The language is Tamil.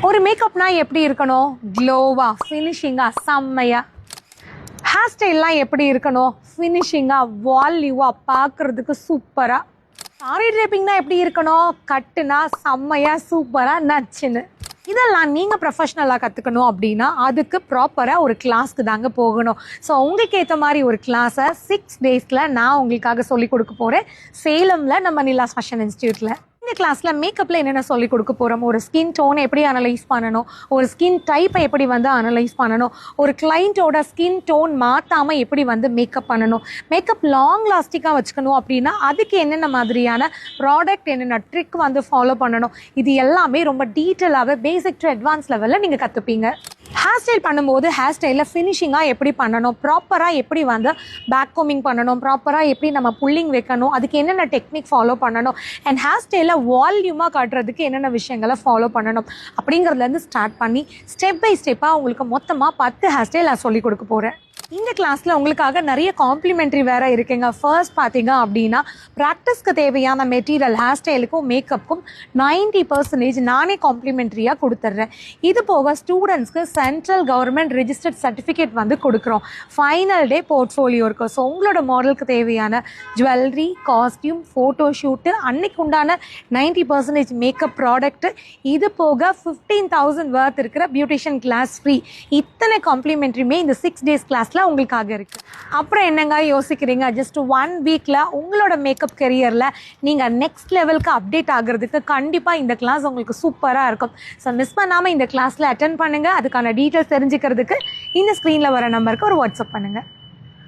ஒரு மேக்கப்னா எப்படி இருக்கணும்? க்ளோவா, ஃபினிஷிங்கா, செம்மையா. ஹேர் ஸ்டைல்லாம் எப்படி இருக்கணும்? ஃபினிஷிங்கா, வால்யூவா, பார்க்குறதுக்கு சூப்பராக. சாரி ட்ரேப்பிங்னா எப்படி இருக்கணும்? கட்டுனா செம்மையா, சூப்பராக, நச்சுன்னு. இதெல்லாம் நீங்கள் ப்ரொஃபஷ்னலாக கற்றுக்கணும் அப்படின்னா அதுக்கு ப்ராப்பராக ஒரு கிளாஸ்க்கு தாங்க போகணும். ஸோ உங்களுக்கு ஏற்ற மாதிரி ஒரு கிளாஸை 6 டேஸில் நான் உங்களுக்காக சொல்லிக் கொடுக்க போகிறேன், சேலமில் நம்ம நிலாஸ் ஃபேஷன் இன்ஸ்டியூட்டில். இந்த கிளாஸில் மேக்கப்பில் என்னென்ன சொல்லிக் கொடுக்க போகிறோம், ஒரு ஸ்கின் டோனை எப்படி அனலைஸ் பண்ணணும், ஒரு ஸ்கின் டைப்பை எப்படி அனலைஸ் பண்ணணும், ஒரு கிளைண்ட்டோட ஸ்கின் டோன் மாற்றாமல் எப்படி மேக்கப் பண்ணணும், மேக்கப் லாங் லாஸ்டிக்காக வச்சுக்கணும் அப்படின்னா அதுக்கு என்னென்ன மாதிரியான ப்ராடக்ட், என்னென்ன ட்ரிக் ஃபாலோ பண்ணணும், இது எல்லாமே ரொம்ப டீட்டெயிலாகவே பேசிக் டு அட்வான்ஸ் லெவலில் நீங்கள் கற்றுப்பீங்க. ஹேர் ஸ்டைல் பண்ணும்போது ஹேர் ஸ்டைலில் ஃபினிஷிங்காக எப்படி பண்ணணும், ப்ராப்பராக எப்படி பேக் கோமிங் பண்ணணும், ப்ராப்பராக எப்படி நம்ம புல்லிங் வைக்கணும், அதுக்கு என்னென்ன டெக்னிக் ஃபாலோ பண்ணணும், அண்ட் ஹேர் ஸ்டைலில் வால்யூமாக காட்டுறதுக்கு என்னென்ன விஷயங்களை ஃபாலோ பண்ணணும் அப்படிங்கிறதுலேருந்து ஸ்டார்ட் பண்ணி ஸ்டெப் பை ஸ்டெப்பாக உங்களுக்கு மொத்தமாக 10 ஹேர் ஸ்டைல் நான் சொல்லிக் கொடுக்க போகிறேன். இந்த கிளாஸில் உங்களுக்காக நிறைய காம்ப்ளிமெண்ட்ரி வேறு இருக்குங்க. ஃபர்ஸ்ட் பார்த்தீங்க அப்படின்னா ப்ராக்டிஸ்க்கு தேவையான மெட்டீரியல் ஹேர் ஸ்டைலுக்கும் மேக்கப்புக்கும் 90% நானே காம்ப்ளிமெண்ட்ரியாக கொடுத்துட்றேன். இது போக ஸ்டூடெண்ட்ஸ்க்கு சென்ட்ரல் கவர்மெண்ட் ரிஜிஸ்டர்ட் சர்டிஃபிகேட் கொடுக்குறோம். ஃபைனல் டே போர்ட்ஃபோலியோ இருக்குது. ஸோ உங்களோட மாடலுக்கு தேவையான ஜுவல்லரி, காஸ்டியூம், ஃபோட்டோ ஷூட்டு, அன்னைக்கு உண்டான 90% மேக்கப் ப்ராடக்ட்டு, இது போக 15,000 வர்த் இருக்கிற பியூட்டிஷியன் கிளாஸ் ஃப்ரீ. இத்தனை காம்ப்ளிமெண்ட்ரியுமே இந்த 6 டேஸ் கிளாஸில் உங்களுக்காக இருக்குது. அப்புறம் என்னங்க யோசிக்கிறீங்க? ஜஸ்ட் 1 வீக்கில் உங்களோட மேக்கப் கெரியரில் நீங்கள் நெக்ஸ்ட் லெவலுக்கு அப்டேட் ஆகிறதுக்கு கண்டிப்பாக இந்த கிளாஸ் உங்களுக்கு சூப்பராக இருக்கும். ஸோ மிஸ் பண்ணாமல் இந்த கிளாஸில் அட்டென்ட் பண்ணுங்கள். அதுக்கான டீட்டெயில்ஸ் தெரிஞ்சுக்கிறதுக்கு இந்த ஸ்க்ரீனில் வர நம்பருக்கு ஒரு வாட்ஸ்அப் பண்ணுங்கள்.